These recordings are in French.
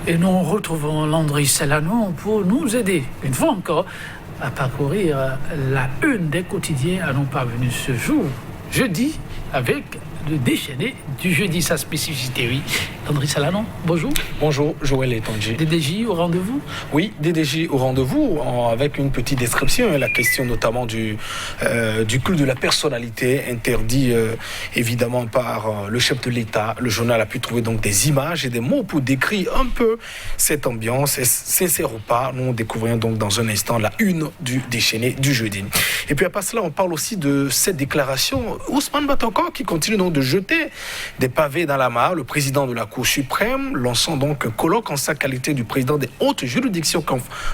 Et nous retrouvons Landry Salanon pour nous aider, une fois encore, à parcourir la une des quotidiens à nous parvenus ce jour, jeudi, avec le déchaîné du jeudi, sa spécificité, oui. Landry Salanon, bonjour. Bonjour, Joël Etonji. DDJ au rendez-vous? Oui, DDJ au rendez-vous, avec une petite description, la question notamment du culte de la personnalité, interdit évidemment par le chef de l'État. Le journal a pu trouver donc des images et des mots pour décrire un peu cette ambiance. Et sincère ou pas, nous découvrons donc dans un instant la une du déchaîné du jeudi. Et puis à part cela, on parle aussi de cette déclaration. Ousmane Batancourt qui continue donc de jeter des pavés dans la mare. Le président de la Cour suprême, lançant donc un colloque en sa qualité du président des hautes juridictions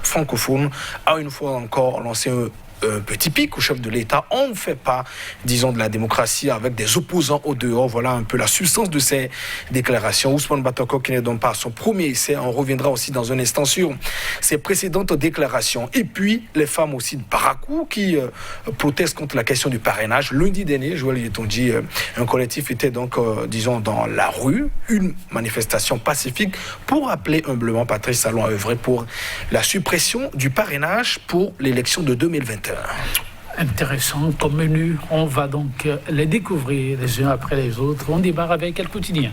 francophones, a une fois encore lancé un petit pic au chef de l'État. On ne fait pas, disons, de la démocratie avec des opposants au dehors. Voilà un peu la substance de ces déclarations. Ousmane Batancourt qui n'est donc pas son premier essai. On reviendra aussi dans un instant sur ses précédentes déclarations. Et puis, les femmes aussi de Parakou qui protestent contre la question du parrainage. Lundi dernier, Joël Etonji, un collectif était donc, disons, dans la rue, une manifestation pacifique pour appeler humblement Patrice Talon à œuvrer pour la suppression du parrainage pour l'élection de 2021. Intéressant comme menu. On va donc les découvrir les uns après les autres. On démarre avec quel quotidien?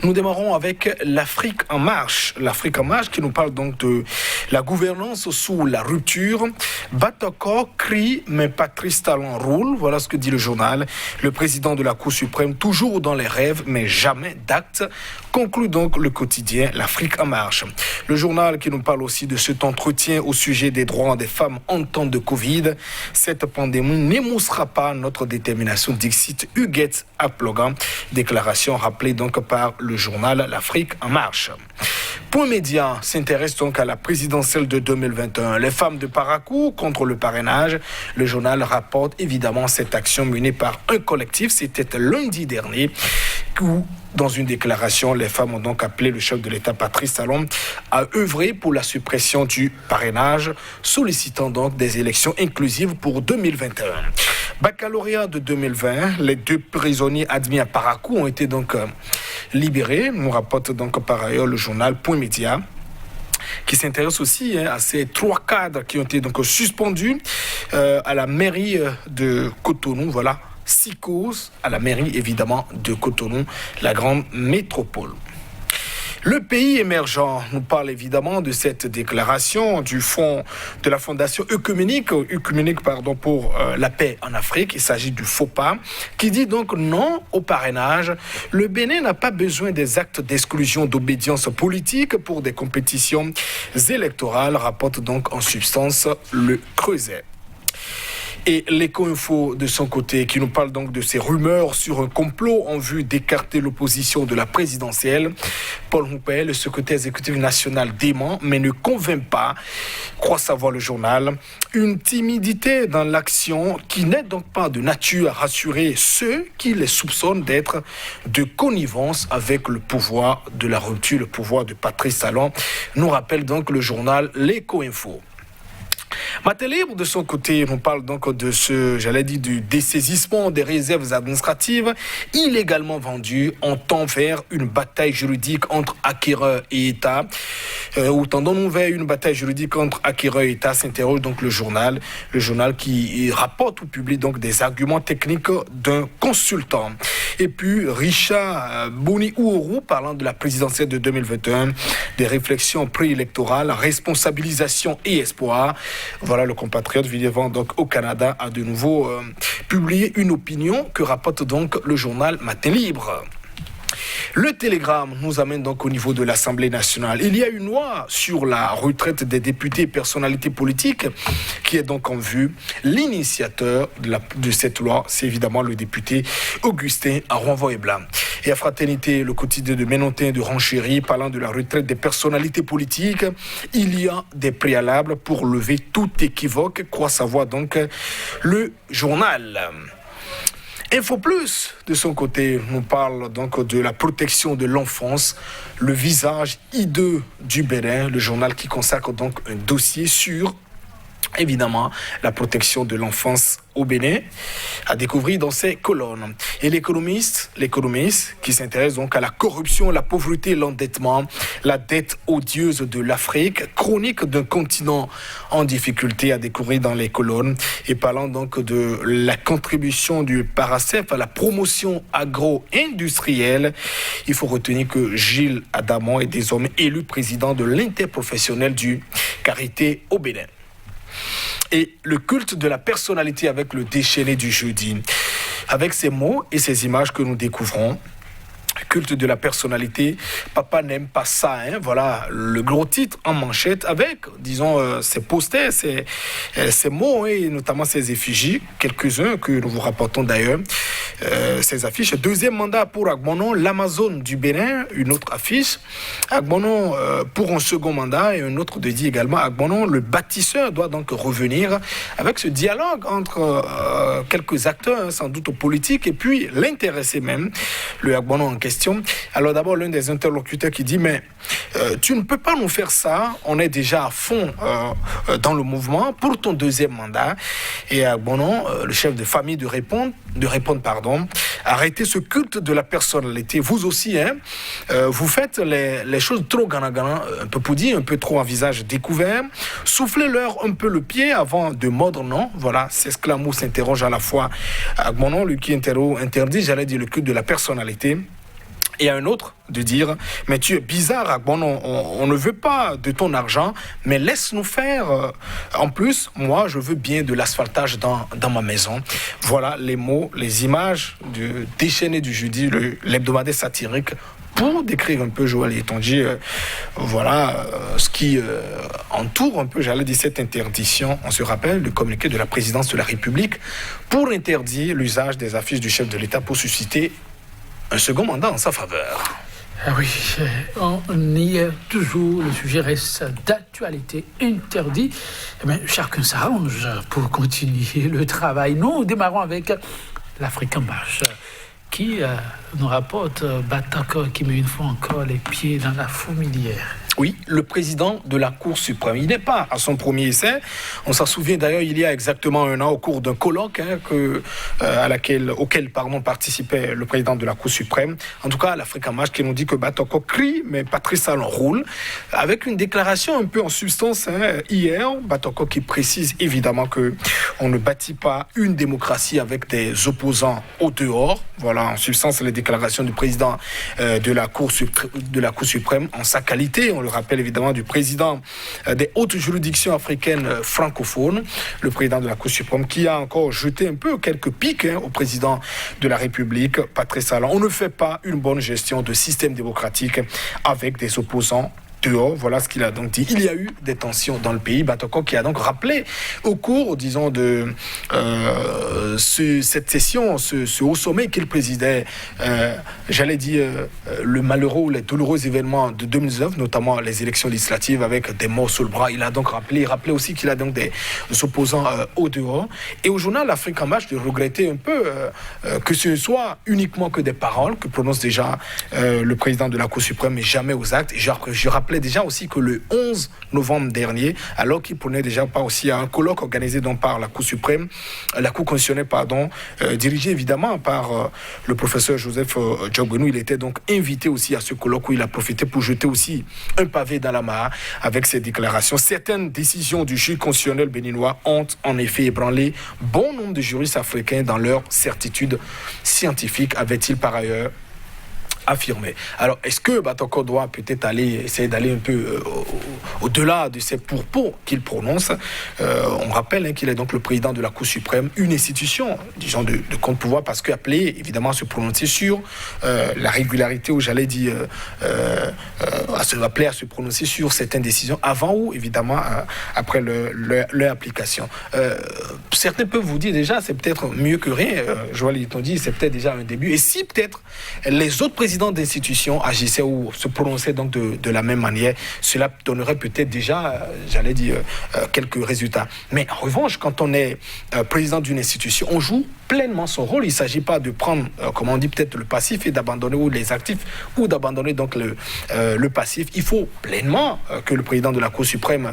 Nous démarrons avec l'Afrique en marche. L'Afrique en marche qui nous parle donc de la gouvernance sous la rupture. Batancourt crie, mais Patrice Talon roule. Voilà ce que dit le journal. Le président de la Cour suprême, toujours dans les rêves, mais jamais d'actes, conclut donc le quotidien l'Afrique en marche. Le journal qui nous parle aussi de cet entretien au sujet des droits des femmes en temps de Covid. Cette pandémie n'émoussera pas notre détermination, dixit Huguette Aplogan. Déclaration rappelée donc par le journal l'Afrique en marche. Point Média s'intéresse donc à la présidentielle de 2021. Les femmes de Parakou contre le parrainage. Le journal rapporte évidemment cette action menée par un collectif. C'était lundi dernier où, dans une déclaration, les femmes ont donc appelé le chef de l'État, Patrice Talon, à œuvrer pour la suppression du parrainage, sollicitant donc des élections inclusives pour 2021. Baccalauréat de 2020, les 2 prisonniers admis à Parakou ont été donc libérés. Nous rapporte donc par ailleurs le journal Point Média, qui s'intéresse aussi à ces 3 cadres qui ont été donc suspendus à la mairie de Cotonou. Voilà. 6 causes à la mairie, évidemment, de Cotonou, la grande métropole. Le pays émergent nous parle évidemment de cette déclaration du fonds de la Fondation œcuménique pour la paix en Afrique. Il s'agit du FOPA, qui dit donc non au parrainage. Le Bénin n'a pas besoin des actes d'exclusion d'obédience politique pour des compétitions électorales, rapporte donc en substance le Creuset. Et l'Éco-Info de son côté qui nous parle donc de ces rumeurs sur un complot en vue d'écarter l'opposition de la présidentielle. Paul Houpé, le secrétaire exécutif national, dément mais ne convainc pas, croit savoir le journal. Une timidité dans l'action qui n'est donc pas de nature à rassurer ceux qui les soupçonnent d'être de connivence avec le pouvoir de la rupture, le pouvoir de Patrice Talon, nous rappelle donc le journal l'Éco-Info. Matin Libre, de son côté, nous parle donc de du dessaisissement des réserves administratives illégalement vendues. On tend vers une bataille juridique entre acquéreurs et État. Ou tendons-nous vers une bataille juridique entre acquéreurs et État, s'interroge donc le journal qui rapporte ou publie donc des arguments techniques d'un consultant. Et puis Richard Boni Ouourou, parlant de la présidentielle de 2021, des réflexions préélectorales, responsabilisation et espoir. Voilà, le compatriote vivant donc au Canada a de nouveau publié une opinion que rapporte donc le journal Matin Libre. Le Télégramme nous amène donc au niveau de l'Assemblée nationale. Il y a une loi sur la retraite des députés et personnalités politiques qui est donc en vue. L'initiateur de cette loi, c'est évidemment le député Augustin Renvoy-Blanc. Et à Fraternité, le quotidien de Ménontin de Renchéry, parlant de la retraite des personnalités politiques, il y a des préalables pour lever tout équivoque, croit savoir donc le journal. Info Plus, de son côté, nous parle donc de la protection de l'enfance, le visage hideux du Bénin, le journal qui consacre donc un dossier sur évidemment la protection de l'enfance au Bénin, à découvrir dans ces colonnes. Et l'économiste qui s'intéresse donc à la corruption, la pauvreté, l'endettement, la dette odieuse de l'Afrique, chronique d'un continent en difficulté, à découvrir dans les colonnes. Et parlant donc de la contribution du Paracef à la promotion agro-industrielle, il faut retenir que Gilles Adamon est désormais élu président de l'interprofessionnel du Karité au Bénin. Et le culte de la personnalité avec le déchaîné du jeudi. Avec ces mots et ces images que nous découvrons, culte de la personnalité, papa n'aime pas ça, hein, voilà le gros titre en manchette avec, disons, ces posters, ces mots et notamment ces effigies, quelques-uns que nous vous rapportons d'ailleurs, ces affiches. Deuxième mandat pour Agbonon, l'Amazone du Bénin, une autre affiche. Agbonon pour un second mandat et un autre dédié également à Agbonon. Le bâtisseur doit donc revenir avec ce dialogue entre quelques acteurs, hein, sans doute politiques, et puis l'intéressé même, le Agbonon en question. Alors d'abord, l'un des interlocuteurs qui dit, mais tu ne peux pas nous faire ça, on est déjà à fond dans le mouvement pour ton deuxième mandat. Et Agbonon, le chef de famille, de répondre, arrêtez ce culte de la personnalité. Vous aussi, hein, vous faites les choses trop gana-gana, un peu poudi, un peu trop en visage découvert. Soufflez-leur un peu le pied avant de mordre, non? Voilà, s'exclame ou s'interroge à la fois Agbonon, lui qui interdit, j'allais dire, le culte de la personnalité. Et à un autre de dire, mais tu es bizarre, Agbonon, on ne veut pas de ton argent, mais laisse-nous faire. En plus, moi, je veux bien de l'asphaltage dans ma maison. Voilà les mots, les images du déchaîné du jeudi, l'hebdomadaire satirique, pour décrire un peu, Joël Yetonji, voilà ce qui entoure un peu, j'allais dire, cette interdiction. On se rappelle le communiqué de la présidence de la République pour interdire l'usage des affiches du chef de l'État pour susciter un second mandat en sa faveur. Ah oui, on y est toujours, le sujet reste d'actualité, interdit. Mais chacun s'arrange pour continuer le travail. Nous démarrons avec l'Afrique en marche, qui nous rapporte Batako qui met une fois encore les pieds dans la fourmilière. Oui, le président de la Cour suprême. Il n'est pas à son premier essai. On s'en souvient d'ailleurs il y a exactement un an au cours d'un colloque auquel participait le président de la Cour suprême. En tout cas, l'Afrique en marche qui nous dit que Batoko crie, mais Patrice Talon roule. Avec une déclaration un peu en substance hier, Batoko qui précise évidemment qu'on ne bâtit pas une démocratie avec des opposants au dehors. Voilà, en substance, les déclarations du président de la Cour suprême en sa qualité. On le rappelle évidemment du président des hautes juridictions africaines francophones, le président de la Cour suprême, qui a encore jeté un peu quelques piques au président de la République, Patrice Talon. On ne fait pas une bonne gestion de système démocratique avec des opposants dehors. Voilà ce qu'il a donc dit. Il y a eu des tensions dans le pays. Batoko qui a donc rappelé au cours, disons, de cette session, ce haut sommet qu'il présidait, j'allais dire, le malheureux, les douloureux événements de 2019, notamment les élections législatives avec des morts sous le bras. Il a donc rappelé aussi qu'il a donc des opposants au dehors. Et au journal l'Afrique en marche de regretter un peu que ce ne soit uniquement que des paroles que prononce déjà le président de la Cour suprême, mais jamais aux actes. Et je rappelais déjà aussi que le 11 novembre dernier, alors qu'il prenait déjà part aussi à un colloque organisé donc par la Cour suprême, la Cour constitutionnelle, dirigée évidemment par le professeur Joseph Djogbenou, il était donc invité aussi à ce colloque où il a profité pour jeter aussi un pavé dans la mare avec ses déclarations. Certaines décisions du juge constitutionnel béninois ont en effet ébranlé bon nombre de juristes africains dans leur certitude scientifique, avait-il par ailleurs affirmé. Alors, est-ce que Batoko doit peut-être essayer d'aller un peu au-delà de ces propos qu'il prononce? On rappelle qu'il est donc le président de la Cour suprême, une institution, disons, de contre-pouvoir, parce qu'appelé évidemment à se prononcer sur la régularité, ou j'allais dire, à se prononcer sur certaines décisions, avant ou évidemment après leur application. Certains peuvent vous dire déjà, c'est peut-être mieux que rien. Joël Yetonji, c'est peut-être déjà un début. Et si peut-être les autres présidents d'institutions agissaient ou se prononçaient donc de la même manière, cela donnerait peut-être déjà, quelques résultats. Mais en revanche, quand on est président d'une institution, on joue pleinement son rôle. Il ne s'agit pas de prendre, comme on dit, peut-être le passif et d'abandonner ou les actifs ou d'abandonner donc le passif. Il faut pleinement que le président de la Cour suprême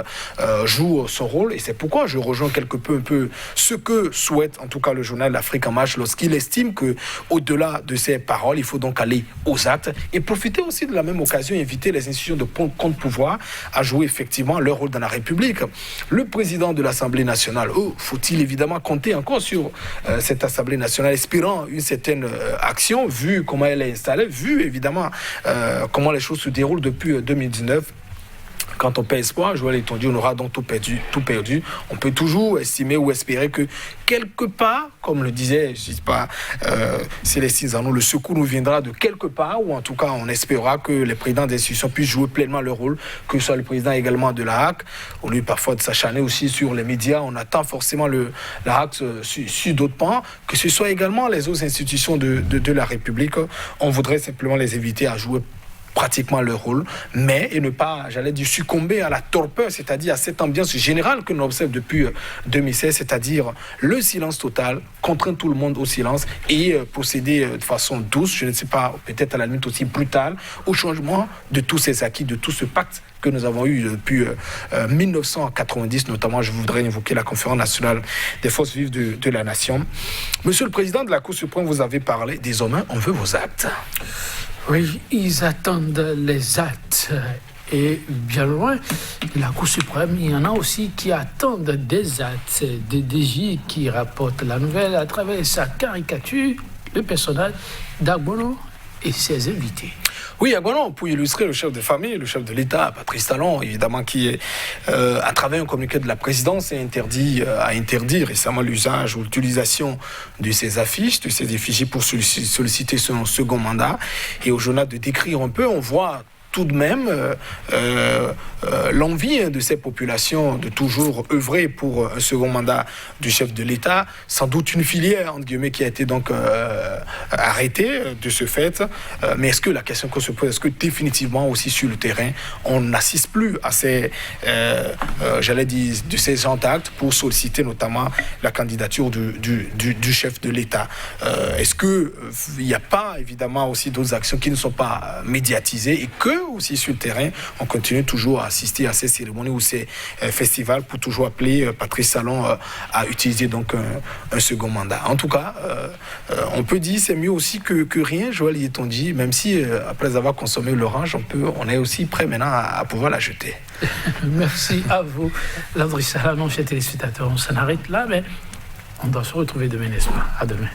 joue son rôle et c'est pourquoi je rejoins quelque peu un peu ce que souhaite en tout cas le journal L'Afrique en marche lorsqu'il estime que au-delà de ces paroles, il faut donc aller aux actes et profiter aussi de la même occasion, inviter les institutions de contre-pouvoir à jouer effectivement leur rôle dans la République. Le président de l'Assemblée nationale, faut-il évidemment compter encore sur cette Assemblée nationale, espérant une certaine action, vu comment elle est installée, vu évidemment comment les choses se déroulent depuis 2019. Quand on perd espoir, Joël Etonji, on aura donc tout perdu. On peut toujours estimer ou espérer que quelque part, comme le disait, je ne sais pas, Célestine Zanou, le secours nous viendra de quelque part, ou en tout cas, on espérera que les présidents d'institutions puissent jouer pleinement leur rôle, que ce soit le président également de la HAC, au lieu parfois de s'acharner aussi sur les médias, on attend forcément la HAC sur d'autres pans, que ce soit également les autres institutions de la République. On voudrait simplement les éviter à jouer pratiquement leur rôle, mais et ne pas, j'allais dire, succomber à la torpeur, c'est-à-dire à cette ambiance générale que nous observons depuis 2016, c'est-à-dire le silence total, contraindre tout le monde au silence et procéder de façon douce, je ne sais pas, peut-être à la limite aussi brutale, au changement de tous ces acquis, de tout ce pacte que nous avons eu depuis 1990, notamment, je voudrais évoquer la Conférence nationale des forces vives de la nation. Monsieur le Président de la Cour suprême, vous avez parlé, désormais, on veut vos actes. Oui, ils attendent les actes. Et bien loin de la Cour suprême, il y en a aussi qui attendent des actes, des DJ qui rapportent la nouvelle à travers sa caricature, le personnage d'Agbono et ses invités. Oui, Agbono, pour illustrer le chef de famille, le chef de l'État, Patrice Talon, évidemment, qui est, à travers un communiqué de la présidence, a interdit récemment l'usage ou l'utilisation de ces affiches, de ces effigies pour solliciter son second mandat. Et au journal de décrire un peu, on voit tout de même l'envie de ces populations de toujours œuvrer pour un second mandat du chef de l'État, sans doute une filière, entre guillemets, qui a été donc arrêtée de ce fait. Mais est-ce que la question qu'on se pose, est-ce que définitivement aussi sur le terrain, on n'assiste plus à ces, j'allais dire, de ces gens d'actes pour solliciter notamment la candidature du chef de l'État? Est-ce qu'il n'y a pas évidemment aussi d'autres actions qui ne sont pas médiatisées et que aussi sur le terrain, on continue toujours à assister à ces cérémonies ou ces festivals pour toujours appeler Patrice Talon à utiliser donc un second mandat. En tout cas, on peut dire c'est mieux aussi que rien, Joël Etonji, même si après avoir consommé l'orange, on est aussi prêt maintenant à pouvoir la jeter. Merci à vous, Landry Salanon, chers téléspectateurs. On s'en arrête là, mais on doit se retrouver demain, n'est-ce pas? À demain.